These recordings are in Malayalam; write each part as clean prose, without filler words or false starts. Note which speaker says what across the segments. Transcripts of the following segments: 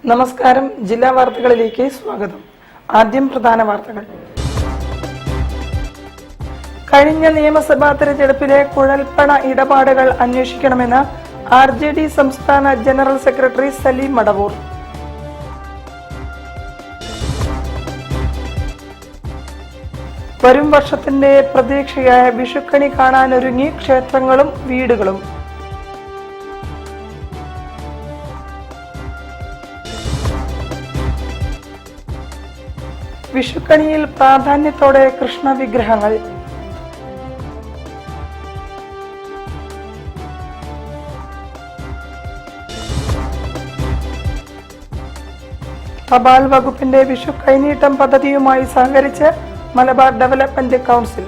Speaker 1: നമസ്കാരം. ജില്ലാ വാർത്തകളിലേക്ക് സ്വാഗതം. ആദ്യം പ്രധാന വാർത്തകൾ. കഴിഞ്ഞ നിയമസഭാ തെരഞ്ഞെടുപ്പിലെ കുഴൽപ്പണ ഇടപാടുകൾ അന്വേഷിക്കണമെന്ന് RJD സംസ്ഥാന ജനറൽ സെക്രട്ടറി സലീം മടവൂർ. വരും വർഷത്തിന്റെ പ്രതീക്ഷയായ വിഷുക്കണി കാണാനൊരുങ്ങി ക്ഷേത്രങ്ങളും വീടുകളും. വിഷുക്കണിയിൽ പ്രാധാന്യത്തോടെ കൃഷ്ണ വിഗ്രഹങ്ങൾ. തപാൽ വകുപ്പിന്റെ വിഷു കൈനീട്ടം പദ്ധതിയുമായി സഹകരിച്ച് മലബാർ ഡെവലപ്മെന്റ് കൗൺസിൽ.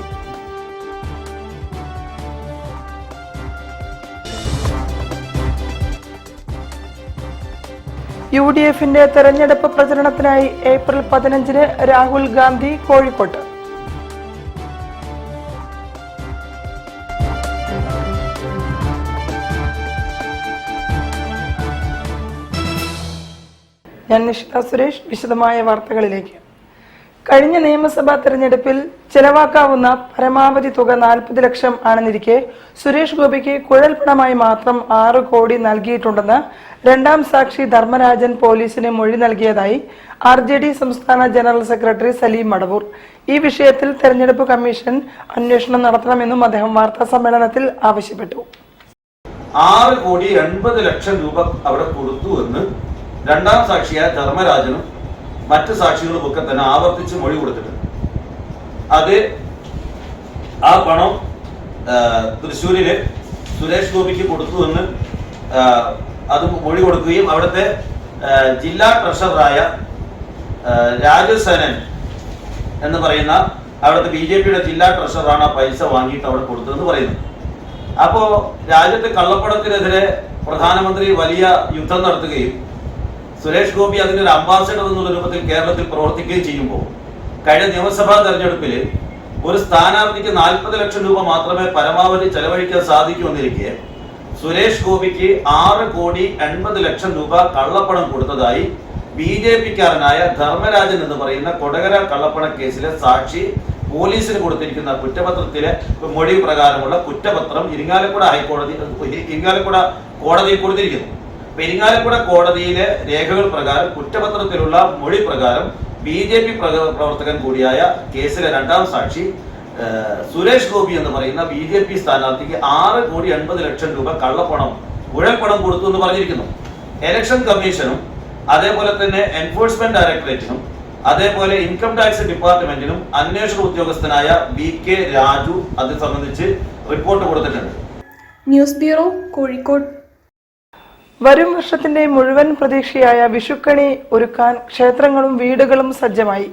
Speaker 1: UDFന്റെ തെരഞ്ഞെടുപ്പ് പ്രചരണത്തിനായി ഏപ്രിൽ 15 രാഹുൽ ഗാന്ധി കോഴിക്കോട്ട്. ഞാൻ നിഷിത സുരേഷ്. വിശദമായ വാർത്തകളിലേക്ക്. കഴിഞ്ഞ നിയമസഭാ തെരഞ്ഞെടുപ്പിൽ ചെലവാക്കാവുന്ന പരമാവധി തുക 40 ലക്ഷം ആണെന്നിരിക്കെ സുരേഷ് ഗോപിക്ക് കുഴൽപ്പണമായി മാത്രം 6 കോടി നൽകിയിട്ടുണ്ടെന്ന് രണ്ടാം സാക്ഷി ധർമ്മരാജൻ പോലീസിന് മൊഴി നൽകിയതായി RJD സംസ്ഥാന ജനറൽ സെക്രട്ടറി സലീം മടവൂർ. ഈ വിഷയത്തിൽ തെരഞ്ഞെടുപ്പ് കമ്മീഷൻ അന്വേഷണം നടത്തണമെന്നും അദ്ദേഹം വാർത്താ സമ്മേളനത്തിൽ ആവശ്യപ്പെട്ടു.
Speaker 2: 6,80,00,000 രൂപ അവിടെ കൊടുത്തു എന്ന് രണ്ടാം സാക്ഷിയായ ധർമ്മരാജനും മറ്റ് സാക്ഷികളും ഒക്കെ തന്നെ ആവർത്തിച്ച് മൊഴി കൊടുത്തിട്ടുണ്ട്. അത് ആ പണം തൃശ്ശൂരില് സുരേഷ് ഗോപിക്ക് കൊടുത്തുവെന്ന് അത് മൊഴി കൊടുക്കുകയും അവിടുത്തെ ജില്ലാ ട്രഷററായ രാജേഷ് സേനൻ എന്ന് പറയുന്ന അവിടുത്തെ BJPയുടെ ജില്ലാ ട്രഷററാണ് ആ പൈസ വാങ്ങിയിട്ട് അവിടെ കൊടുത്തതെന്ന് പറയുന്നു. അപ്പോ രാജ്യത്തെ കള്ളപ്പണത്തിനെതിരെ പ്രധാനമന്ത്രി വലിയ യുദ്ധം നടത്തുകയും സുരേഷ് ഗോപി അതിന്റെ ഒരു അംബാസഡർ എന്നുള്ള രൂപത്തിൽ കേരളത്തിൽ പ്രവർത്തിക്കുകയും ചെയ്യുമ്പോൾ കഴിഞ്ഞ നിയമസഭാ തെരഞ്ഞെടുപ്പിൽ ഒരു സ്ഥാനാർത്ഥിക്ക് 40 ലക്ഷം രൂപ മാത്രമേ പരമാവധി ചെലവഴിക്കാൻ സാധിക്കുമെന്നിരിക്കെ സുരേഷ് ഗോപിക്ക് 6,80,00,000 രൂപ കള്ളപ്പണം കൊടുത്തതായി BJPക്കാരനായ ധർമ്മരാജൻ എന്ന് പറയുന്ന കൊടകര കള്ളപ്പണ കേസിലെ സാക്ഷി പോലീസിന് കൊടുത്തിരിക്കുന്ന കുറ്റപത്രത്തിലെ മൊഴി പ്രകാരമുള്ള കുറ്റപത്രം ഇരിങ്ങാലക്കുട കോടതിയിൽ കൊടുത്തിരിക്കുന്നു. ഇരിങ്ങാലക്കുട കോടതിയിലെ രേഖകൾ പ്രകാരം കുറ്റപത്രത്തിലുള്ള മൊഴി പ്രകാരം BJP പ്രവർത്തകൻ കൂടിയായ കേസിലെ രണ്ടാം സാക്ഷി സുരേഷ് ഗോപി എന്ന് പറയുന്ന BJP സ്ഥാനാർത്ഥിക്ക് 6,80,00,000 രൂപ കുഴൽപ്പണം കൊടുത്തു എന്ന് പറഞ്ഞിരിക്കുന്നു. ഇലക്ഷൻ കമ്മീഷനും അതേപോലെ തന്നെ എൻഫോഴ്സ്മെന്റ് ഡയറക്ടറേറ്റിനും അതേപോലെ ഇൻകം ടാക്സ് ഡിപ്പാർട്ട്മെന്റിനും അന്വേഷണ ഉദ്യോഗസ്ഥനായ BK രാജു അത് സംബന്ധിച്ച് റിപ്പോർട്ട് കൊടുത്തിട്ടുണ്ട്.
Speaker 3: News bureau, Kozhikode.
Speaker 1: വരും വർഷത്തിന്റെ മുഴുവൻ പ്രതീക്ഷയായ വിഷുക്കണി ഒരുക്കാൻ ക്ഷേത്രങ്ങളും വീടുകളും സജ്ജമായി.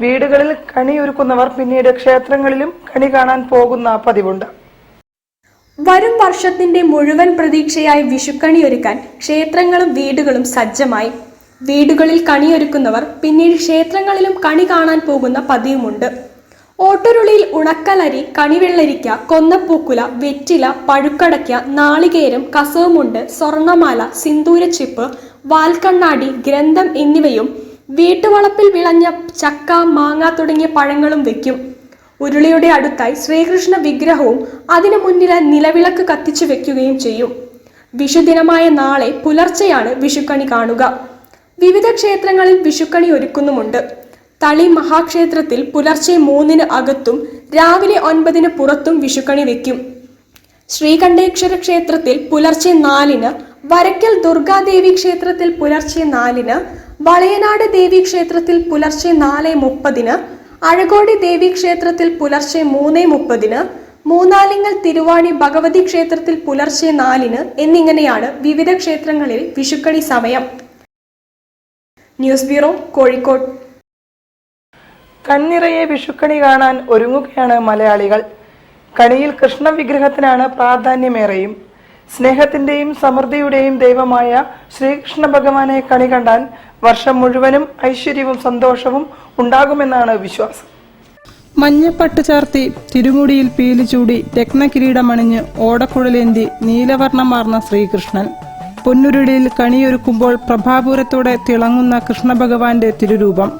Speaker 1: വീടുകളിൽ കണി ഒരുക്കുന്നവർ പിന്നീട് ക്ഷേത്രങ്ങളിലും കണി കാണാൻ പോകുന്ന പതിവുണ്ട്.
Speaker 3: വരും വർഷത്തിന്റെ മുഴുവൻ പ്രതീക്ഷയായി വിഷുക്കണി ഒരുക്കാൻ ക്ഷേത്രങ്ങളും വീടുകളും സജ്ജമായി. വീടുകളിൽ കണിയൊരുക്കുന്നവർ പിന്നീട് ക്ഷേത്രങ്ങളിലും കണി കാണാൻ പോകുന്ന പതിവുമുണ്ട്. ഓട്ടുരുളിയിൽ ഉണക്കലരി, കണിവെള്ളരിക്ക, കൊന്നപ്പൂക്കുല, വെറ്റില, പഴുക്കടയ്ക്ക, നാളികേരം, കസവുമുണ്ട്, സ്വർണമാല, സിന്ദൂരച്ചിപ്പ്, വാൽക്കണ്ണാടി, ഗ്രന്ഥം എന്നിവയും വീട്ടുവളപ്പിൽ വിളഞ്ഞ ചക്ക, മാങ്ങ തുടങ്ങിയ പഴങ്ങളും വയ്ക്കും. ഉരുളിയുടെ അടുത്തായി ശ്രീകൃഷ്ണ വിഗ്രഹവും അതിനു മുന്നിലായി നിലവിളക്ക് കത്തിച്ചു വെക്കുകയും ചെയ്യും. വിഷുദിനമായ നാളെ പുലർച്ചെയാണ് വിഷുക്കണി കാണുക. വിവിധ ക്ഷേത്രങ്ങളിൽ വിഷുക്കണി ഒരുക്കുന്നുമുണ്ട്. തളി മഹാക്ഷേത്രത്തിൽ പുലർച്ചെ 3 അകത്തും രാവിലെ 9 പുറത്തും വിഷുക്കണി വെക്കും. ശ്രീകണ്ഠേശ്വര ക്ഷേത്രത്തിൽ പുലർച്ചെ 4, വരക്കൽ ദുർഗാദേവി ക്ഷേത്രത്തിൽ പുലർച്ചെ 4, വളയനാട് ദേവി ക്ഷേത്രത്തിൽ പുലർച്ചെ 4:30, അഴകോടി ദേവി ക്ഷേത്രത്തിൽ പുലർച്ചെ 3:30, മൂന്നാലിങ്ങൽ തിരുവാണി ഭഗവതി ക്ഷേത്രത്തിൽ പുലർച്ചെ 4 എന്നിങ്ങനെയാണ് വിവിധ ക്ഷേത്രങ്ങളിൽ വിഷുക്കണി സമയം. News bureau, Kozhikode.
Speaker 1: കണ്ണിറയെ വിഷുക്കണി കാണാൻ ഒരുങ്ങുകയാണ് മലയാളികൾ. കണിയിൽ കൃഷ്ണ വിഗ്രഹത്തിനാണ് പ്രാധാന്യമേറെയും. സ്നേഹത്തിന്റെയും സമൃദ്ധിയുടെയും ദൈവമായ ശ്രീകൃഷ്ണ ഭഗവാനെ കണി കണ്ടാൽ വർഷം മുഴുവനും ഐശ്വര്യവും സന്തോഷവും ഉണ്ടാകുമെന്നാണ് വിശ്വാസം. മഞ്ഞപ്പട്ട് ചാർത്തി തിരുമുടിയിൽ പീലി ചൂടി രത്നകിരീടമണിഞ്ഞ് ഓടക്കുഴലേന്തി നീലവർണ്ണമാർന്ന ശ്രീകൃഷ്ണൻ പൊന്നുരുടിയിൽ കണിയൊരുക്കുമ്പോൾ പ്രഭാപൂരത്തോടെ തിളങ്ങുന്ന കൃഷ്ണഭഗവാന്റെ തിരുരൂപം.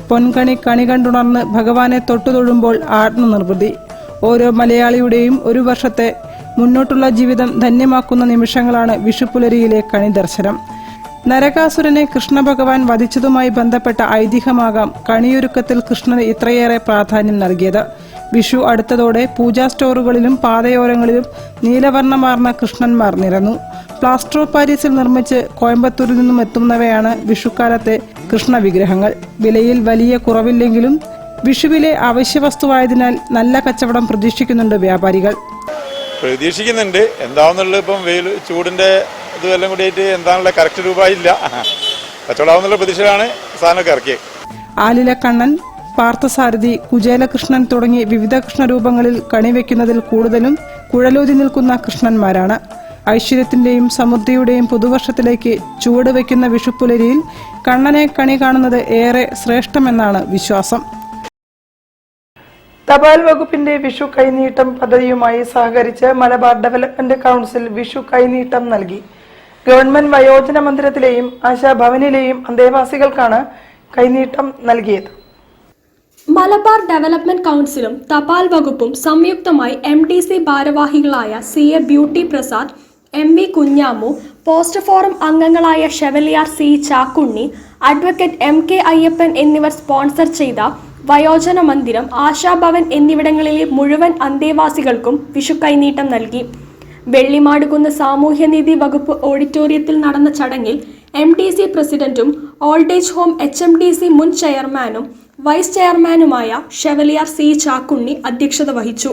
Speaker 1: പൊൻകണി കണി കണ്ടുണർന്ന് ഭഗവാനെ തൊട്ടുതൊഴുമ്പോൾ ആത്മനിർവൃതി. ഓരോ മലയാളിയുടെയും ഒരു വർഷത്തെ മുന്നോട്ടുള്ള ജീവിതം ധന്യമാക്കുന്ന നിമിഷങ്ങളാണ് വിഷുപ്പുലരിയിലെ കണി ദർശനം. നരകാസുരനെ കൃഷ്ണഭഗവാൻ വധിച്ചതുമായി ബന്ധപ്പെട്ട ഐതിഹ്യമാകാം കണിയൊരുക്കത്തിൽ കൃഷ്ണന് ഇത്രയേറെ പ്രാധാന്യം നൽകിയത്. വിഷു അടുത്തതോടെ പൂജാ സ്റ്റോറുകളിലും പാതയോരങ്ങളിലും നീലവർണ്ണമാർന്ന കൃഷ്ണന്മാർ നിരന്നു. പ്ലാസ്റ്റർ ഓഫ് പാരീസിൽ നിർമ്മിച്ച് കോയമ്പത്തൂരിൽ നിന്നും എത്തുന്നവയാണ് വിഷുക്കാലത്തെ കൃഷ്ണ വിഗ്രഹങ്ങൾ. വിലയിൽ വലിയ കുറവില്ലെങ്കിലും വിഷുവിലെ അവശ്യവസ്തുവായതിനാൽ നല്ല കച്ചവടം പ്രതീക്ഷിക്കുന്നുണ്ട് വ്യാപാരികൾ.
Speaker 4: പ്രതീക്ഷിക്കുന്നുണ്ട്. എന്താവുന്നുള്ളത് ഇപ്പം വെയിൽ ചൂടിന്റെ ഇതെല്ലാം കൂടിയിട്ട് എന്താണുള്ള കറക്റ്റ് രൂപമായില്ല. കച്ചവടമാവുന്നുള്ള പ്രതീക്ഷയിലാണ് സാധനമൊക്കെ ഇറക്കിയത്.
Speaker 1: ആലിലക്കണ്ണൻ, പാർത്ഥസാരഥി, കുചേലകൃഷ്ണൻ തുടങ്ങി വിവിധ കൃഷ്ണരൂപങ്ങളിൽ കണിവെക്കുന്നതിൽ കൂടുതലും കുഴലൂതി നിൽക്കുന്ന കൃഷ്ണന്മാരാണ്. ഐശ്വര്യത്തിന്റെയും സമൃദ്ധിയുടെയും പുതുവർഷത്തിലേക്ക് ചുവടുവെക്കുന്ന വിഷുപ്പുലരിയിൽ കണ്ണനെ കണി കാണുന്നത് ഏറെ ശ്രേഷ്ഠമെന്നാണ് വിശ്വാസം. തപാൽ വകുപ്പിന്റെ വിഷു കൈനീട്ടം പദ്ധതിയുമായി സഹകരിച്ച് മലബാർ ഡെവലപ്മെന്റ് കൗൺസിൽ വിഷു കൈനീട്ടം നൽകി. ഗവൺമെന്റ് വയോജന മന്ദിരത്തിലെയും ആശാഭവനിലെയും അന്തേവാസികൾക്കാണ് കൈനീട്ടം നൽകിയത്.
Speaker 3: മലബാർ ഡെവലപ്മെന്റ് കൗൺസിലും തപാൽ വകുപ്പും സംയുക്തമായി MDC ഭാരവാഹികളായ CA Beauty Prasad, MV Kunhamu, post forum അംഗങ്ങളായ chevalier C Chakkunni, advocate MK Ayyappan എന്നിവർ സ്പോൺസർ ചെയ്ത വയോജന മന്ദിരം, ആശാഭവൻ എന്നിവിടങ്ങളിലെ മുഴുവൻ അന്തേവാസികൾക്കും വിഷു കൈനീട്ടം നൽകി. വെള്ളിമാടുകുന്ന് സാമൂഹ്യനീതി വകുപ്പ് ഓഡിറ്റോറിയത്തിൽ നടന്ന ചടങ്ങിൽ MDC പ്രസിഡന്റും ഓൾഡ് ഏജ് ഹോം HMDC മുൻ ചെയർമാനും വൈസ് ചെയർമാനുമായ ഷെവലിയാർ C ചാക്കുണ്ണി അധ്യക്ഷത വഹിച്ചു.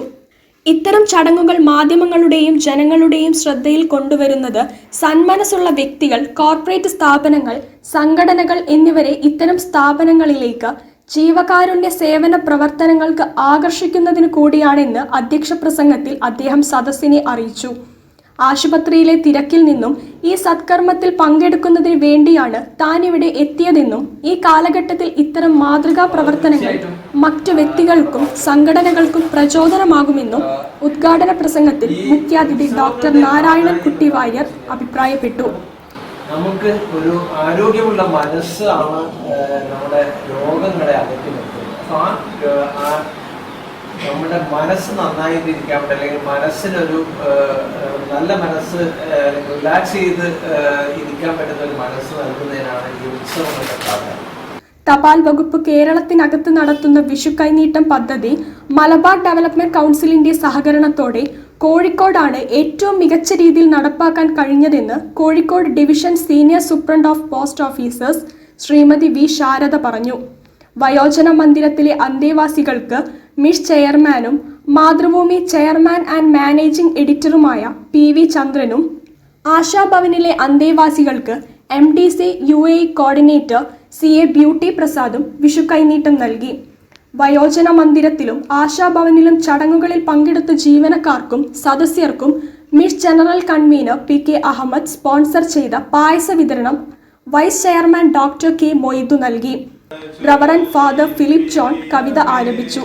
Speaker 3: ഇത്തരം ചടങ്ങുകൾ മാധ്യമങ്ങളുടെയും ജനങ്ങളുടെയും ശ്രദ്ധയിൽ കൊണ്ടുവരുന്നത് സന്മനസ്സുള്ള വ്യക്തികൾ, കോർപ്പറേറ്റ് സ്ഥാപനങ്ങൾ, സംഘടനകൾ എന്നിവരെ ഇത്തരം സ്ഥാപനങ്ങളിലേക്ക് ജീവകാരുണ്യ സേവന പ്രവർത്തനങ്ങൾക്ക് ആകർഷിക്കുന്നതിന് കൂടിയാണെന്ന് അധ്യക്ഷ പ്രസംഗത്തിൽ അദ്ദേഹം സദസ്സിനെ അറിയിച്ചു. ആശുപത്രിയിലെ തിരക്കിൽ നിന്നും ഈ സത്കർമ്മത്തിൽ പങ്കെടുക്കുന്നതിന് വേണ്ടിയാണ് താൻ ഇവിടെ എത്തിയതെന്നും ഈ കാലഘട്ടത്തിൽ ഇത്തരം മാതൃകാ പ്രവർത്തനങ്ങൾ മറ്റു വ്യക്തികൾക്കും സംഘടനകൾക്കും പ്രചോദനമാകുമെന്നും ഉദ്ഘാടന പ്രസംഗത്തിൽ മുഖ്യാതിഥി ഡോക്ടർ നാരായണൻ കുട്ടി വാര്യർ അഭിപ്രായപ്പെട്ടു.
Speaker 5: നമുക്ക് ഒരു ആരോഗ്യമുള്ള മനസ്സാണ് നമ്മുടെ രോഗങ്ങളെ അകറ്റി നിർത്തുന്നത്. അപ്പോൾ നമ്മുടെ മനസ്സ് നന്നായിട്ടിരിക്കാൻ പറ്റും, അല്ലെങ്കിൽ മനസ്സിനൊരു നല്ല മനസ്സ്, അല്ലെങ്കിൽ റിലാക്സ് ചെയ്ത് ഇരിക്കാൻ പറ്റുന്ന ഒരു മനസ്സ് നൽകുന്നതിനാണ് ഈ ഉത്സവങ്ങളുടെ പ്രാധാന്യം.
Speaker 3: തപാൽ വകുപ്പ് കേരളത്തിനകത്ത് നടത്തുന്ന വിഷു കൈനീട്ടം പദ്ധതി മലബാർ ഡെവലപ്മെന്റ് കൗൺസിലിന്റെ സഹകരണത്തോടെ കോഴിക്കോടാണ് ഏറ്റവും മികച്ച രീതിയിൽ നടപ്പാക്കാൻ കഴിഞ്ഞതെന്ന് Kozhikode division senior superintendent of post officers Shrimati V Sharada പറഞ്ഞു. വയോജന മന്ദിരത്തിലെ അന്തേവാസികൾക്ക് മിസ് ചെയർമാനും മാതൃഭൂമി ചെയർമാൻ ആൻഡ് മാനേജിംഗ് എഡിറ്ററുമായ PV ചന്ദ്രനും, ആശാഭവനിലെ അന്തേവാസികൾക്ക് MDC UAE coordinator CA Beauty പ്രസാദും വിഷു കൈനീട്ടം നൽകി. വയോജന മന്ദിരത്തിലും ആശാഭവനിലും ചടങ്ങുകളിൽ പങ്കെടുത്ത ജീവനക്കാർക്കും സദസ്യർക്കും മിസ് general convener PK Ahmed sponsor ചെയ്ത പായസ വിതരണം vice chairman doctor K Moidu നൽകി. റവറൻ ഫാദർ ഫിലിപ്പ് ജോൺ കവിത ആലപിച്ചു.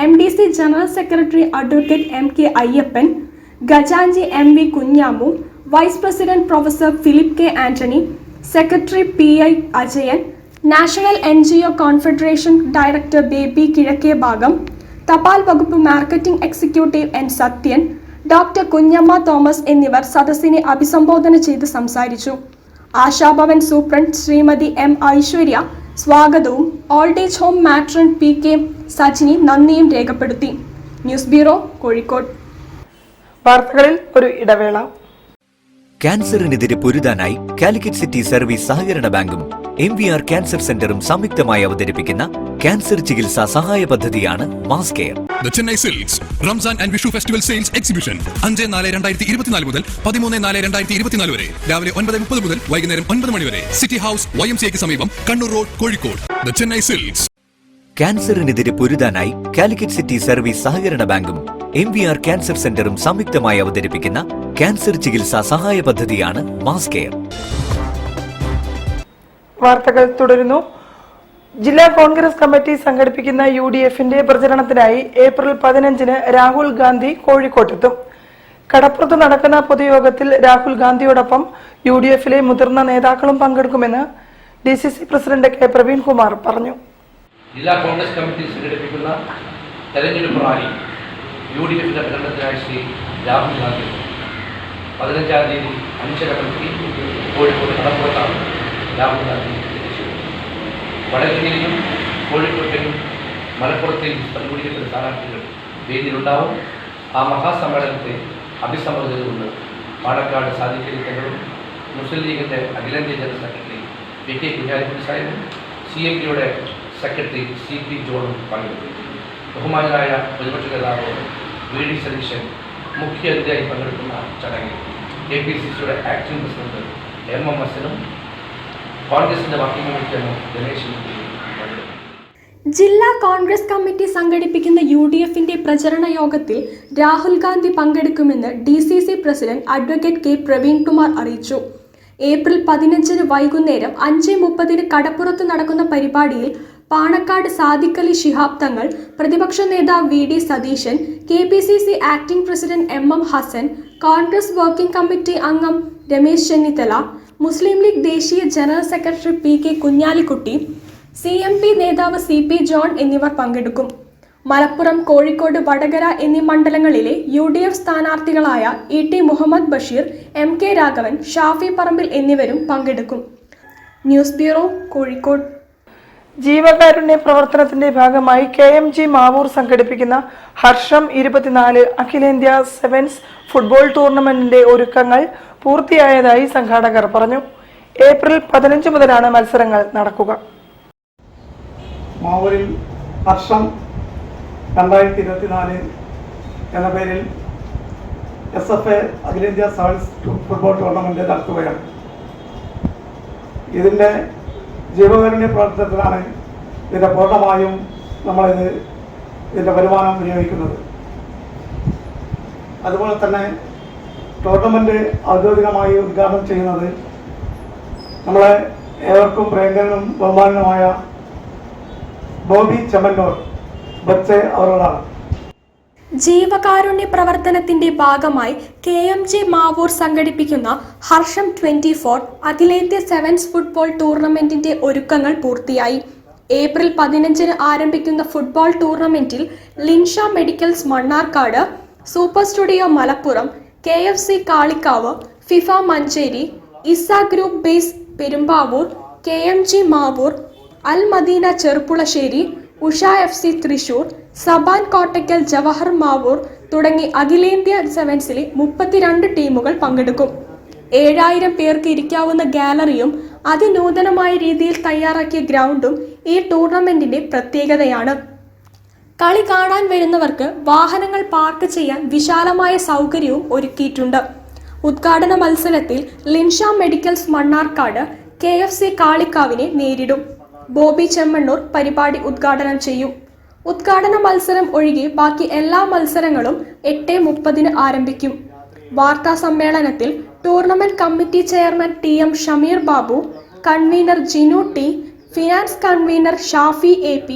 Speaker 3: MDC general secretary advocate MK Ayyappan, ഖജാൻജി MV Kunhamu, vice president professor Philip K Antony, secretary PI Ajayan, national NGO confederation director Baby Kizhakkebhagam, തപാൽ വകുപ്പ് marketing executive N Sathyan, doctor Kunjamma Thomas എന്നിവർ സദസ്സിനെ അഭിസംബോധന ചെയ്ത് സംസാരിച്ചു. ആശാഭവൻ സൂപ്രണ്ട് ശ്രീമതി M ഐശ്വര്യ സ്വാഗതവും old age home matron PK Sajini നന്ദിയും രേഖപ്പെടുത്തി. News bureau, Kozhikode.
Speaker 1: വാർത്തകളിൽ ഒരു ഇടവേള.
Speaker 6: ക്യാൻസറിനെതിരെ പൊരുതാനായി കാലിക്കറ്റ് സിറ്റി സർവീസ് സഹകരണ ബാങ്കും MVR ക്യാൻസർ സെന്ററും സംയുക്തമായി അവതരിപ്പിക്കുന്ന ക്യാൻസർ ചികിത്സാ സഹായ പദ്ധതിയാണ് mass care.
Speaker 7: The Chennai Silks Ramzan and Vishu Festival Sales Exhibition 5-4-2024 മുതൽ 13-4-2024 വരെ രാവിലെ 9:30 മുതൽ വൈകുന്നേരം 9 മണി വരെ സിറ്റി ഹൗസ് YMCA ക്ക് സമീപം, Kannur road, Kozhikode. The Chennai Silks.
Speaker 6: ക്യാൻസറിനെതിരെ പൊരുതാനായി കാലിക്കറ്റ് സിറ്റി സർവീസ് സഹകരണ ബാങ്കും MVR ക്യാൻസർ സെന്ററും സംയുക്തമായി അവതരിപ്പിക്കുന്ന ക്യാൻസർ ചികിത്സാ സഹായ പദ്ധതിയാണ് മാസ് കെയർ.
Speaker 1: വാർത്തകൾ തുടരുന്നു. ജില്ലാ കോൺഗ്രസ് കമ്മിറ്റി സംഘടിപ്പിക്കുന്ന UDFന്റെ പ്രചരണത്തിനായി ഏപ്രിൽ 15-ന് രാഹുൽ ഗാന്ധി കോഴിക്കോട്ടെത്തും. കടപ്പുറത്ത് നടക്കുന്ന പൊതുയോഗത്തിൽ രാഹുൽ ഗാന്ധിയോടൊപ്പം UDFലെ മുതിർന്ന നേതാക്കളും പങ്കെടുക്കുമെന്ന് DCC പ്രസിഡന്റ് K. പ്രവീൺകുമാർ പറഞ്ഞു.
Speaker 8: ജില്ലാ കോൺഗ്രസ് കമ്മിറ്റി സംഘടിപ്പിക്കുന്ന തെരഞ്ഞെടുപ്പ് റാലി UDFന്റെ പ്രചരണത്തിനായി ശ്രീ രാഹുൽ ഗാന്ധി 15-ാം തീയതി 5:30 കോഴിക്കോട് കടപ്പുറത്താണ് രാഹുൽ ഗാന്ധി എത്തിച്ചത്. വടകരയിലും കോഴിക്കോട്ടെയും മലപ്പുറത്തെയും UDF സ്ഥാനാർത്ഥികൾ വേദിയിലുണ്ടാവും. ആ മഹാസമ്മേളനത്തെ അഭിസംബോധന ചെയ്തുകൊണ്ട് പാണക്കാട് സാദിഖലി തങ്ങളും മുസ്ലിം ലീഗിൻ്റെ അഖിലേന്ത്യാ ജനറൽ സെക്രട്ടറി PK കുഞ്ഞാലിക്കുട്ടി സാഹിബും CMPയുടെ സെക്രട്ടറി CP ജോണും പങ്കെടുത്തു. ബഹുമാനായ പ്രതിപക്ഷ നേതാവ് VD സതീശൻ മുഖ്യ അതിഥിയായി പങ്കെടുക്കുന്ന ചടങ്ങിൽ KPCCയുടെ ആക്ടിംഗ് പ്രസിഡന്റ് MMSനും കോൺഗ്രസിന്റെ വർക്കിംഗ് കമ്മിറ്റി അംഗം രമേശനും പങ്കെടുത്തു.
Speaker 3: ജില്ലാ കോൺഗ്രസ് കമ്മിറ്റി സംഘടിപ്പിക്കുന്ന UDFന്റെ പ്രചരണ യോഗത്തിൽ രാഹുൽ ഗാന്ധി പങ്കെടുക്കുമെന്ന് DCC president advocate K. Praveenkumar അറിയിച്ചു. ഏപ്രിൽ 15-ന് വൈകുന്നേരം 5:30-ന് കടപ്പുറത്ത് നടക്കുന്ന പരിപാടിയിൽ പാണക്കാട് സാദിഖലി ശിഹാബ് തങ്ങൾ, പ്രതിപക്ഷ നേതാവ് VD Satheesan, KPCC acting president MM Hassan, Congress working committee അംഗം രമേശ് ചെന്നിത്തല, മുസ്ലിം ലീഗ് ദേശീയ general secretary PK Kunhalikutty, CMP നേതാവ് CP ജോൺ എന്നിവർ പങ്കെടുക്കും. മലപ്പുറം, കോഴിക്കോട്, വടകര എന്നീ മണ്ഡലങ്ങളിലെ UDF സ്ഥാനാർത്ഥികളായ ET Muhammad Basheer, MK Raghavan, Shafi Parambil എന്നിവരും പങ്കെടുക്കും. News bureau, Kozhikode.
Speaker 1: ജീവകാരുണ്യ പ്രവർത്തനത്തിന്റെ ഭാഗമായി KMG മാവൂർ സംഘടിപ്പിക്കുന്ന ഹർഷം 24 അഖിലേന്ത്യാ സെവൻസ് ഫുട്ബോൾ ടൂർണമെന്റിന്റെ ഒരുക്കങ്ങൾ പൂർത്തിയായതായി സംഘാടകർ പറഞ്ഞു. ഏപ്രിൽ 15 മുതലാണ് മത്സരങ്ങൾ നടക്കുക.
Speaker 9: മാവൂരിൽ ഹർഷം 2024 എന്ന പേരിൽ SFA അഖിലേന്ത്യാ സെവൻസ് ഫുട്ബോൾ ടൂർണമെന്റ് നടത്തുകയാണ്. ഇതിൻ്റെ ജീവകാരുണ്യ പ്രവർത്തനത്തിലാണ് ഇതിൻ്റെ പൂർണ്ണമായും ഇതിൻ്റെ വരുമാനം വിനിയോഗിക്കുന്നത്. അതുപോലെ തന്നെ ടൂർണമെന്റ് ഔദ്യോഗികമായി ഉദ്ഘാടനം ചെയ്യുന്നത് നമ്മളെ ഏവർക്കും പ്രിയങ്കരനും ബഹുമാനനുമായ ബോബി ചെമ്മന്നൂർ ബച്ചെ അവരോടാണ്.
Speaker 3: ജീവകാരുണ്യ പ്രവർത്തനത്തിന്റെ ഭാഗമായി KMG മാവൂർ സംഘടിപ്പിക്കുന്ന ഹർഷം 24 അഖിലേന്ത്യാ സെവൻസ് ഫുട്ബോൾ ടൂർണമെന്റിന്റെ ഒരുക്കങ്ങൾ പൂർത്തിയായി. ഏപ്രിൽ 15-ന് ആരംഭിക്കുന്ന ഫുട്ബോൾ ടൂർണമെന്റിൽ Linsha medicals Mannarkkad, super studio Malappuram, KFC Kalikavu, FIFA Manjeri, Isa group base Perumbavoor, KMG Mavoor, Al Madina Cherpulassery, Usha FC Thrissur, Saban Kottakkal, Jawahar Mavoor തുടങ്ങി അഖിലേന്ത്യാ സെവൻസിലെ 32 ടീമുകൾ പങ്കെടുക്കും. 7000 പേർക്ക് ഇരിക്കാവുന്ന ഗാലറിയും അതിനൂതനമായ രീതിയിൽ തയ്യാറാക്കിയ ഗ്രൗണ്ടും ഈ ടൂർണമെന്റിന്റെ പ്രത്യേകതയാണ്. കളി കാണാൻ വരുന്നവർക്ക് വാഹനങ്ങൾ പാർക്ക് ചെയ്യാൻ വിശാലമായ സൗകര്യവും ഒരുക്കിയിട്ടുണ്ട്. ഉദ്ഘാടന മത്സരത്തിൽ ലിൻഷ മെഡിക്കൽസ് മണ്ണാർക്കാട് KFC കാളിക്കാവിനെ നേരിടും. ബോബി ചെമ്മണ്ണൂർ പരിപാടി ഉദ്ഘാടനം ചെയ്യും. ഉദ്ഘാടന മത്സരം ഒഴികെ ബാക്കി എല്ലാ മത്സരങ്ങളും 8:30-ന് ആരംഭിക്കും. വാർത്താ സമ്മേളനത്തിൽ tournament committee chairman TM Shameer Babu, convener Jinu T, finance convener Shafi AP,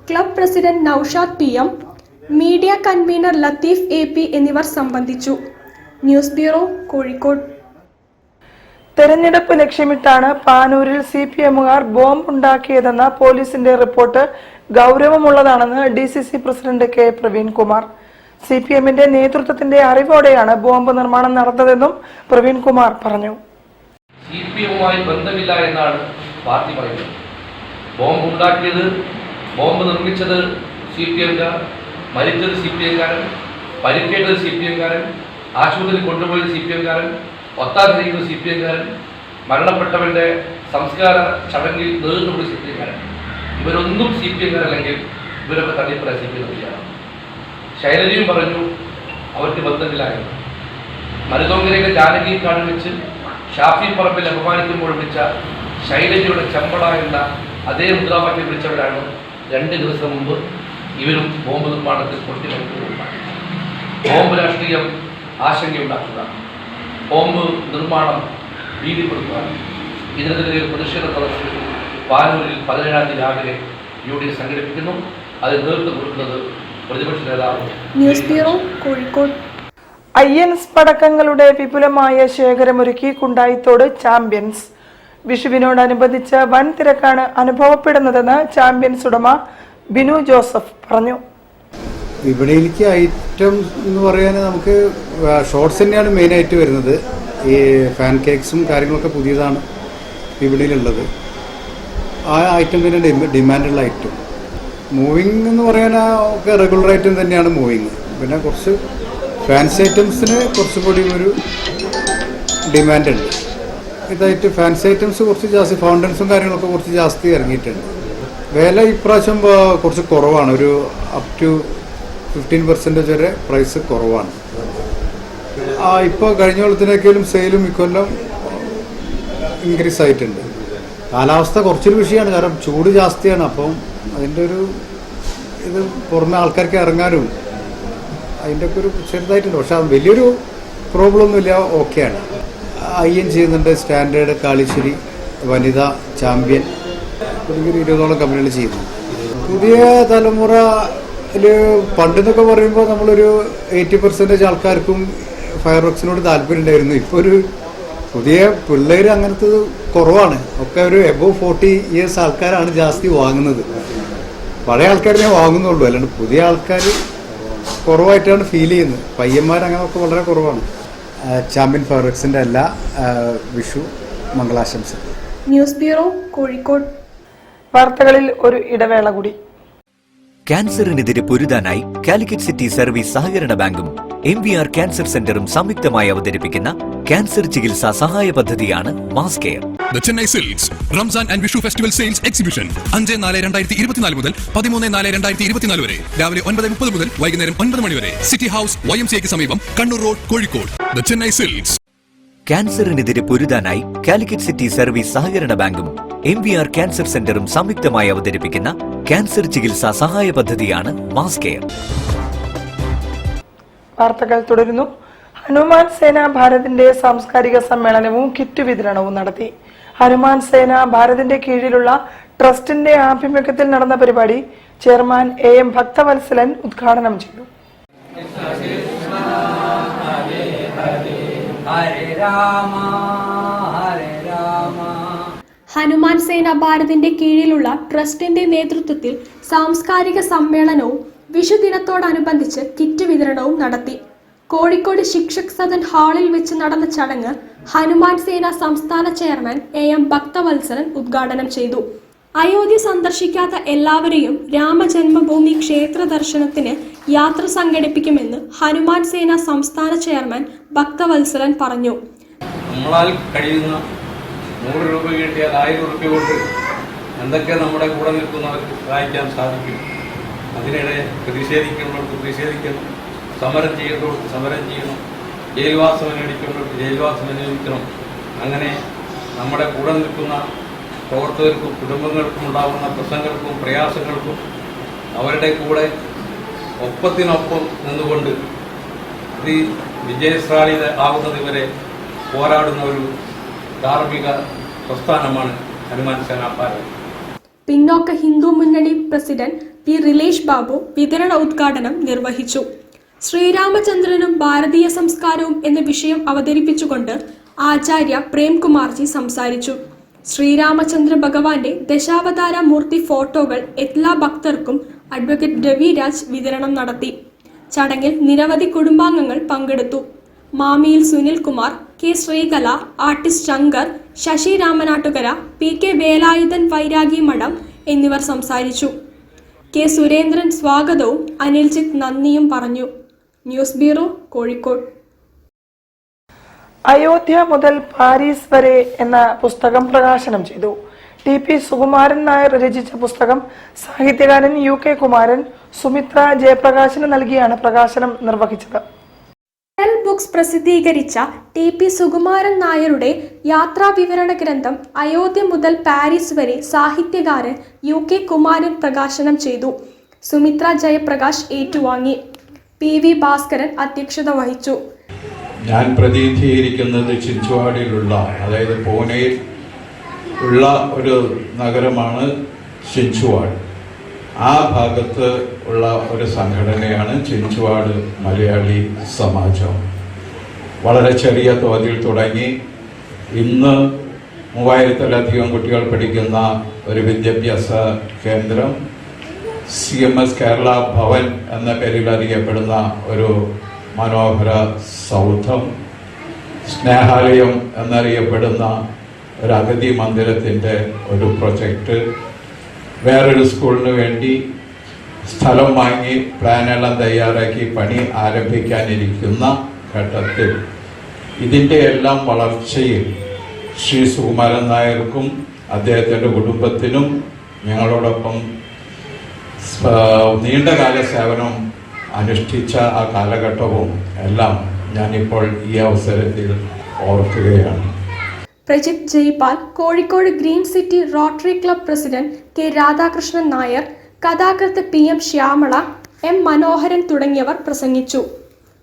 Speaker 3: club president Naushad PM, media convener Latheef AP എന്നിവർ സംബന്ധിച്ചു. News bureau, Kozhikode.
Speaker 1: തെരഞ്ഞെടുപ്പ് ലക്ഷ്യമിട്ടാണ് പാനൂരിൽ CPMകാർ ബോംബുണ്ടാക്കിയതെന്ന പോലീസിന്റെ റിപ്പോർട്ട് ഗൗരവമുള്ളതാണെന്ന് DCC പ്രസിഡന്റ് K. പ്രവീൺകുമാർ. CPMന്റെ നേതൃത്വത്തിന്റെ അറിവോടെയാണ് ബോംബ് നിർമ്മാണം നടന്നതെന്നും പ്രവീൺകുമാർ പറഞ്ഞു.
Speaker 8: CPMുമായി ബന്ധമില്ല എന്നാണ് പാർട്ടി പറയുന്നത്. ബോംബ് ഉണ്ടാക്കിയത്, ബോംബ് നിർമ്മിച്ചത് CPMകാർ, മരിച്ചത് CPMകാരൻ, പരിക്കേറ്റത് CPMകാരൻ, ആശുപത്രിയിൽ കൊണ്ടുപോയത് CPMകാരൻ, ഒത്താതിരിക്കുന്നത് CPMകാരൻ, മരണപ്പെട്ടവന്റെ സംസ്കാര ചടങ്ങിൽ നേതൃത്വം CPMകാരൻ. ഇവരൊന്നും CPMകാരല്ലെങ്കിൽ ഇവരൊക്കെ തള്ളിപ്പറ CPM. ശൈലജയും പറഞ്ഞു അവർക്ക് ബന്ധമില്ലായിരുന്നു. മരുതോങ്കരയിലെ ജാനകി കാണിൽ വെച്ച് ഷാഫി പറമ്പിൽ അപമാനിക്കുമ്പോൾ വിളിച്ച ശൈലജയുടെ ചെമ്പട എന്ന അതേ മുദ്രാവാക്യം വിളിച്ചവരാണ് 2 ദിവസം മുമ്പ് ഇവരും ബോംബ് നിർമ്മാണത്തിൽ പൊട്ടിമുട്ടുകയുണ്ടായി. ബോംബ് രാഷ്ട്രീയം ആശങ്കയുണ്ടാക്കുക, ബോംബ് നിർമ്മാണം ഭീതിപ്പെടുത്തുക. ഇതിനെതിരെ പ്രതിഷേധ സദസ്സ് പാനൂരിൽ 17-ാം തീയതി രാവിലെ UDF സംഘടിപ്പിക്കുന്നു. അത് നേതൃത്വം കൊടുക്കുന്നത് പ്രതിപക്ഷ നേതാവ്.
Speaker 3: News bureau, Kozhikode.
Speaker 1: INS പടക്കങ്ങളുടെ വിപുലമായ ശേഖരമൊരുക്കി കുണ്ടായിത്തോട് ചാമ്പ്യൻസ്. വിഷുവിനോടനുബന്ധിച്ച് വൻ തിരക്കാണ് അനുഭവപ്പെടുന്നതെന്ന് ചാമ്പ്യൻസ് ഉടമ ബിനു ജോസഫ് പറഞ്ഞു.
Speaker 10: വിപണിയിലേക്ക് ഐറ്റം എന്ന് പറയാൻ നമുക്ക് ഷോർട്സ് തന്നെയാണ് മെയിനായിട്ട് വരുന്നത്. ഈ ഫാൻ കേക്ക്സും കാര്യങ്ങളൊക്കെ പുതിയതാണ് വിപണിയിലുള്ളത്. ആ ഐറ്റം തന്നെ ഡിമാൻഡുള്ള ഐറ്റം. മൂവിങ് എന്ന് പറയാൻ ഒക്കെ റെഗുലർ ഐറ്റം തന്നെയാണ് മൂവിങ്. പിന്നെ കുറച്ച് ഫാൻസി ഐറ്റംസിന് കുറച്ചും കൂടി ഒരു ഡിമാൻഡുണ്ട്. ഇതായിട്ട് ഫാൻസി ഐറ്റംസ് കുറച്ച് ജാസ്തി, ഫൗണ്ടൻസും കാര്യങ്ങളൊക്കെ കുറച്ച് ജാസ്തി ഇറങ്ങിയിട്ടുണ്ട്. വില ഇപ്രാവശ്യം കുറച്ച് കുറവാണ്. ഒരു അപ് ടു 15% വരെ പ്രൈസ് കുറവാണ്. ഇപ്പോൾ കഴിഞ്ഞ കൊല്ലത്തിനേക്കാളും സെയിലും ഇക്കൊല്ലം ഇൻക്രീസ് ആയിട്ടുണ്ട്. കാലാവസ്ഥ കുറച്ചൊരു വിഷയമാണ്, കാരണം ചൂട് ജാസ്തിയാണ്. അപ്പം അതിൻ്റെ ഒരു ഇത് പുറമെ ആൾക്കാർക്ക് ഇറങ്ങാനും അതിൻ്റെ ഒക്കെ ഒരു ചെറുതായിട്ടുണ്ട്. പക്ഷെ അത് വലിയൊരു പ്രോബ്ലം ഒന്നുമില്ല, ഓക്കെയാണ്. IN ചെയ്യുന്നുണ്ട്, സ്റ്റാൻഡേർഡ്, കാളിശ്ശേരി, വനിത, ചാമ്പ്യൻ തുടങ്ങിയ 20ഓളം കമ്പനികൾ ചെയ്യുന്നു. പുതിയ തലമുറയിൽ പണ്ടെന്നൊക്കെ പറയുമ്പോൾ നമ്മളൊരു 80% ആൾക്കാർക്കും ഫയർ വർക്സിനോട് താല്പര്യം ഉണ്ടായിരുന്നു. ഇപ്പോൾ ഒരു പുതിയ പിള്ളേർ അങ്ങനത്തെ കുറവാണ്. ഒക്കെ ഒരു എബോവ് 40 ഇയേഴ്സ് ആൾക്കാരാണ് ജാസ്തി വാങ്ങുന്നത്. പഴയ ആൾക്കാരെ വാങ്ങുന്നുള്ളൂ, അല്ലാണ്ട് പുതിയ ആൾക്കാർ കുറവായിട്ടാണ് ഫീൽ ചെയ്യുന്നത്. പയ്യന്മാർ അങ്ങനെയൊക്കെ വളരെ കുറവാണ്. ചാമ്പ്യൻ ഫയർ വർക്സിൻ്റെ എല്ലാ വിഷു മംഗളാശംസകൾ.
Speaker 3: News bureau, Kozhikode.
Speaker 1: വാർത്തകളിൽ ഒരു ഇടവേള കൂടി.
Speaker 6: ക്യാൻസറിനെതിരെ പൊരുതാനായി കാലിക്കറ്റ് സിറ്റി സർവീസ് സഹകരണ ബാങ്കും MVR ക്യാൻസർ സെന്ററും സംയുക്തമായി അവതരിപ്പിക്കുന്ന ക്യാൻസർ ചികിത്സാ സഹായ പദ്ധതിയാണ് mass care.
Speaker 7: The Chennai Silks Ramzan and Vishu Festival Sales Exhibition 5-4-2024 മുതൽ 13-4-2024 വരെ രാവിലെ 9:30 മുതൽ വൈകുന്നേരം 9 മണി വരെ സിറ്റി ഹൗസ് YMCAക്ക് സമീപം Kannur road, Kozhikode. The Chennai Silks.
Speaker 6: ക്യാൻസറിനെതിരെ പൊരുതാനായി കാലിക്കറ്റ് സിറ്റി സർവീസ് സഹകരണ ബാങ്കും MVR ക്യാൻസർ സെന്ററും സംയുക്തമായി അവതരിപ്പിക്കുന്ന ക്യാൻസർ ചികിത്സാ സഹായ പദ്ധതിയാണ് മാസ് കെയർ.
Speaker 1: വാർത്തകൾ തുടരുന്നു. ഹനുമാൻ സേന ഭാരതിന്റെ സാംസ്കാരിക സമ്മേളനവും കിറ്റ് വിതരണവും നടത്തി. ഹനുമാൻ സേന ഭാരതിന്റെ കീഴിലുള്ള ട്രസ്റ്റിന്റെ ആഭിമുഖ്യത്തിൽ നടന്ന പരിപാടി ചെയർമാൻ AM ഭക്തവത്സലൻ ഉദ്ഘാടനം ചെയ്തു.
Speaker 3: ഹനുമാൻ സേന ഭാരതിന്റെ കീഴിലുള്ള ട്രസ്റ്റിന്റെ നേതൃത്വത്തിൽ സാംസ്കാരിക സമ്മേളനവും വിഷുദിനത്തോടനുബന്ധിച്ച് കിറ്റ് വിതരണവും നടത്തി. കോഴിക്കോട് ശിക്ഷക് സദൻ ഹാളിൽ വെച്ച് നടന്ന ചടങ്ങ് ഹനുമാൻ സേന സംസ്ഥാന ചെയർമാൻ AM ഭക്തവത്സലൻ ഉദ്ഘാടനം ചെയ്തു. അയോധ്യ സന്ദർശിക്കാത്ത എല്ലാവരെയും രാമജന്മഭൂമി ക്ഷേത്ര ദർശനത്തിന് യാത്ര സംഘടിപ്പിക്കുമെന്ന് ഹനുമാൻ സേന സംസ്ഥാന ചെയർമാൻ ഭക്തവത്സലൻ പറഞ്ഞു.
Speaker 11: നമ്മളാൽ കഴിയുന്ന 100 രൂപ കിട്ടിയാൽ 1000 രൂപ കൊണ്ട് എന്തൊക്കെ നമ്മുടെ കൂടെ നിൽക്കുന്നവർക്ക് സഹായിക്കാൻ സാധിക്കും. അതിനിടെ പ്രതിഷേധിക്കുന്നവർക്ക് പ്രതിഷേധിക്കണം, സമരം ചെയ്യേണ്ടവർക്ക് സമരം ചെയ്യണം, ജയിൽവാസം അനുവദിക്കേണ്ടവർക്ക് ജയിൽവാസം അനുവദിക്കണം. അങ്ങനെ നമ്മുടെ കൂടെ നിൽക്കുന്ന പ്രവർത്തകർക്കും കുടുംബങ്ങൾക്കും ഉണ്ടാകുന്ന പ്രശ്നങ്ങൾക്കും പ്രയാസങ്ങൾക്കും അവരുടെ കൂടെ ഒപ്പത്തിനൊപ്പം നിന്നുകൊണ്ട് ഇത് വിജയശ്രാളിത ആവുന്നത് വരെ പോരാടുന്ന ഒരു ധാർമ്മിക പ്രസ്ഥാനമാണ് ഹനുമാൻ സേന ഭാരത്.
Speaker 3: പിന്നോക്ക ഹിന്ദു മുന്നണി പ്രസിഡന്റ് P. റിലേഷ് ബാബു വിതരണ ഉദ്ഘാടനം നിർവഹിച്ചു. ശ്രീരാമചന്ദ്രനും ഭാരതീയ സംസ്കാരവും എന്ന വിഷയം അവതരിപ്പിച്ചുകൊണ്ട് ആചാര്യ പ്രേംകുമാർജി സംസാരിച്ചു. ശ്രീരാമചന്ദ്ര ഭഗവാന്റെ ദശാവതാര മൂർത്തി ഫോട്ടോകൾ എല്ലാ ഭക്തർക്കും അഡ്വക്കേറ്റ് രവിരാജ് വിതരണം നടത്തി. ചടങ്ങിൽ നിരവധി കുടുംബാംഗങ്ങൾ പങ്കെടുത്തു. മാമിയിൽ Sunilkumar, K. Sreekala, artist Shankar, Sasi Ramanattukara, PK Velayudhan Vairagi Madom എന്നിവർ സംസാരിച്ചു. K. സുരേന്ദ്രൻ സ്വാഗതവും അനിൽജിത്ത് നന്ദിയും പറഞ്ഞു. News bureau, Kozhikode.
Speaker 1: അയോധ്യ മുതൽ പാരീസ് വരെ എന്ന പുസ്തകം പ്രകാശനം ചെയ്തു. TP സുകുമാരൻ നായർ രചിച്ച പുസ്തകം സാഹിത്യകാരൻ UK കുമാരൻ, സുമിത്ര ജയപ്രകാശിന് നൽകിയാണ് പ്രകാശനം നിർവഹിച്ചത്.
Speaker 3: ബുക്സ് പ്രസിദ്ധീകരിച്ച TP സുകുമാരൻ നായരുടെ യാത്രാവിവരണ ഗ്രന്ഥം അയോധ്യ മുതൽ പാരീസ് വരെ സാഹിത്യകാരൻ UK കുമാരൻ പ്രകാശനം ചെയ്തു. സുമിത്ര ജയപ്രകാശ് ഏറ്റുവാങ്ങി. PV ഭാസ്കരൻ അധ്യക്ഷത വഹിച്ചു.
Speaker 11: ഞാൻ പ്രതിനിധീകരിക്കുന്നത് ചിഞ്ചുവാഡിലുള്ള, അതായത് പൂനെയിൽ ഉള്ള ഒരു നഗരമാണ് ചിഞ്ചുവാഡ്. ആ ഭാഗത്ത് ഉള്ള ഒരു സംഘടനയാണ് ചിഞ്ചുവാഡ് മലയാളി സമാജം. വളരെ ചെറിയ തോതിൽ തുടങ്ങി ഇന്ന് 3000-ലധികം കുട്ടികൾ പഠിക്കുന്ന ഒരു വിദ്യാഭ്യാസ കേന്ദ്രം, CMS കേരള ഭവൻ എന്ന പേരിൽ അറിയപ്പെടുന്ന ഒരു മനോഹര സൗധം, സ്നേഹാലയം എന്നറിയപ്പെടുന്ന ഒരു അഗതി മന്ദിരത്തിൻ്റെ ഒരു പ്രൊജക്റ്റ്, വേറൊരു സ്കൂളിന് വേണ്ടി സ്ഥലം വാങ്ങി പ്ലാനെല്ലാം തയ്യാറാക്കി പണി ആരംഭിക്കാനിരിക്കുന്ന ഘട്ടത്തിൽ ഇതിൻ്റെ എല്ലാം വളർച്ചയിൽ ശ്രീ സുകുമാരൻ നായർക്കും അദ്ദേഹത്തിൻ്റെ കുടുംബത്തിനും ഞങ്ങളോടൊപ്പം നീണ്ടകാല സേവനം അനുഷ്ഠിച്ച ആ കാലഘട്ടവും എല്ലാം ഞാനിപ്പോൾ ഈ അവസരത്തിൽ ഓർക്കുകയാണ്.
Speaker 3: Prajith Jaipal, Kozhikode green city rotary club president K Radhakrishnan Nair, കഥാകൃത്ത് PM ശ്യാമള, M മനോഹരൻ തുടങ്ങിയവർ പ്രസംഗിച്ചു.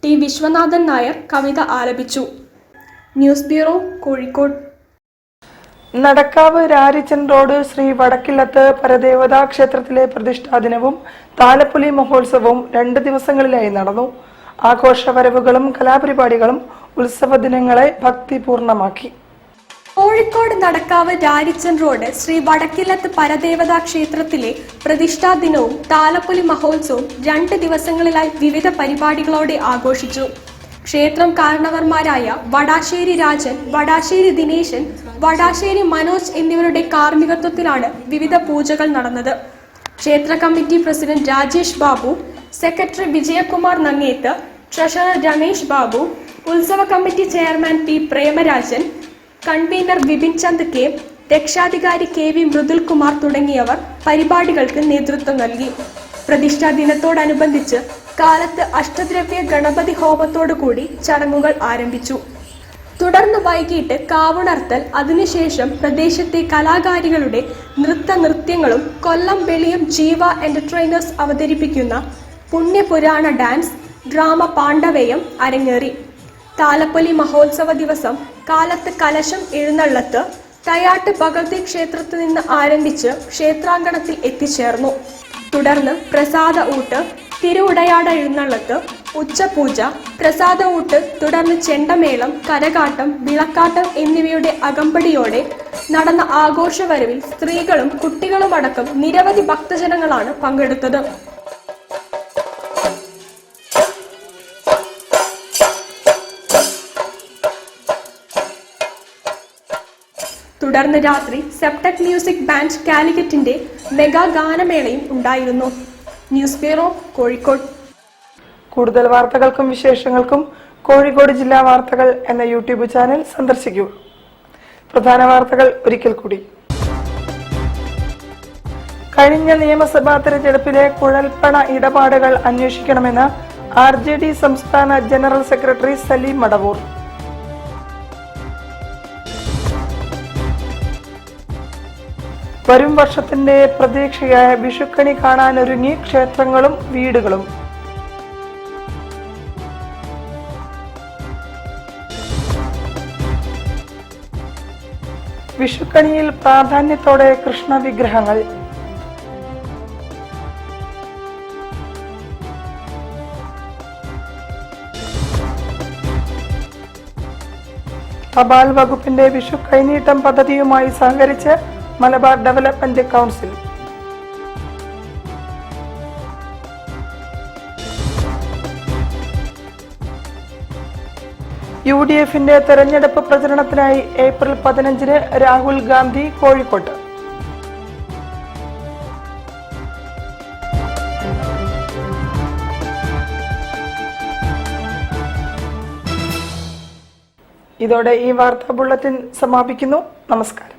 Speaker 3: T വിശ്വനാഥൻ നായർ കവിത ആലപിച്ചു. News bureau, Kozhikode.
Speaker 1: Nadakkavu Rarichan road Shri Vadakkillath പരദേവതാ ക്ഷേത്രത്തിലെ പ്രതിഷ്ഠാ ദിനവും താലപ്പൊലി മഹോത്സവവും 2 ദിവസങ്ങളിലായി നടന്നു. ആഘോഷവരവുകളും കലാപരിപാടികളും ഉത്സവ ദിനങ്ങളെ ഭക്തിപൂർണമാക്കി.
Speaker 3: കോഴിക്കോട് നടക്കാവ് രാരിച്ചൻ റോഡ് ശ്രീ വടക്കില്ലത്ത് പരദേവതാ ക്ഷേത്രത്തിലെ പ്രതിഷ്ഠാ ദിനവും താലപ്പൊലി മഹോത്സവവും 2 ദിവസങ്ങളിലായി വിവിധ പരിപാടികളോടെ ആഘോഷിച്ചു. ക്ഷേത്രം കാരണവർമാരായ വടാശ്ശേരി രാജൻ, വടാശ്ശേരി ദിനേശൻ, വടാശ്ശേരി മനോജ് എന്നിവരുടെ കാർമ്മികത്വത്തിലാണ് വിവിധ പൂജകൾ നടന്നത്. ക്ഷേത്ര committee president Rajesh Babu, secretary Vijayakumar Nangeth, treasurer Ramesh Babu, ഉത്സവ committee chairman P Premarajan, convener Vipin Chand K, രക്ഷാധികാരി KV മൃദുൽകുമാർ തുടങ്ങിയവർ പരിപാടികൾക്ക് നേതൃത്വം നൽകി. പ്രതിഷ്ഠാ ദിനത്തോടനുബന്ധിച്ച് കാലത്ത് അഷ്ടദ്രവ്യ ഗണപതി ഹോമത്തോടുകൂടി ചടങ്ങുകൾ ആരംഭിച്ചു. തുടർന്ന് വൈകിട്ട് കാവുണർത്തൽ, അതിനുശേഷം പ്രദേശത്തെ കലാകാരികളുടെ നൃത്യങ്ങളും കൊല്ലം വെളിയം ജീവ എന്റർടൈനേഴ്സ് അവതരിപ്പിക്കുന്ന പുണ്യപുരാണ ഡാൻസ്, ഡ്രാമ പാണ്ഡവേയം അരങ്ങേറി. താലപ്പൊലി മഹോത്സവ ദിവസം കാലത്ത് കലശം എഴുന്നള്ളത്ത് തയാട്ട് ഭഗവതി ക്ഷേത്രത്തിൽ നിന്ന് ആരംഭിച്ച് ക്ഷേത്രാങ്കണത്തിൽ എത്തിച്ചേർന്നു. തുടർന്ന് പ്രസാദ ഊട്ട്, തിരുവുടയാട എഴുന്നള്ളത്ത്, ഉച്ചപൂജ, പ്രസാദ ഊട്ട്, തുടർന്ന് ചെണ്ടമേളം, കരകാട്ടം, വിളക്കാട്ടം എന്നിവയുടെ അകമ്പടിയോടെ നടന്ന ആഘോഷവരവിൽ സ്ത്രീകളും കുട്ടികളുമടക്കം നിരവധി ഭക്തജനങ്ങളാണ് പങ്കെടുത്തത്. തുടർന്ന് രാത്രി സെപ്റ്റക് മ്യൂസിക് ബാൻഡ് കാലിക്കറ്റിന്റെ മെഗാ ഗാനമേളയും ഉണ്ടായിരുന്നു. News bureau, Kozhikode.
Speaker 1: കൂടുതൽ വാർത്തകൾക്കും വിശേഷങ്ങൾക്കും കോഴിക്കോട് ജില്ലാ വാർത്തകൾ എന്ന യൂട്യൂബ് ചാനൽ സന്ദർശിക്കൂ. പ്രധാന വാർത്തകൾ ഒരിക്കൽ കൂടി. കഴിഞ്ഞ നിയമസഭാ തെരഞ്ഞെടുപ്പിലെ കുഴൽപ്പണ ഇടപാടുകൾ അന്വേഷിക്കണമെന്ന് RJD സംസ്ഥാന ജനറൽ സെക്രട്ടറി സലീം മടവൂർ. വരും വർഷത്തിന്റെ പ്രതീക്ഷയായ വിഷുക്കണി കാണാനൊരുങ്ങി ക്ഷേത്രങ്ങളും വീടുകളും. വിഷുക്കണിയിൽ പ്രാധാന്യത്തോടെ കൃഷ്ണ വിഗ്രഹങ്ങൾ. തപാൽ വകുപ്പിന്റെ വിഷു കൈനീട്ടം പദ്ധതിയുമായി സഹകരിച്ച് മലബാർ ഡെവലപ്മെന്റ് കൗൺസിൽ. UDFന്റെ തെരഞ്ഞെടുപ്പ് പ്രചരണത്തിനായി ഏപ്രിൽ 15-ന് രാഹുൽ ഗാന്ധി കോഴിക്കോട്ട്. ഇതോടെ ഈ വാർത്താ ബുള്ളറ്റിൻ സമാപിക്കുന്നു. നമസ്കാരം.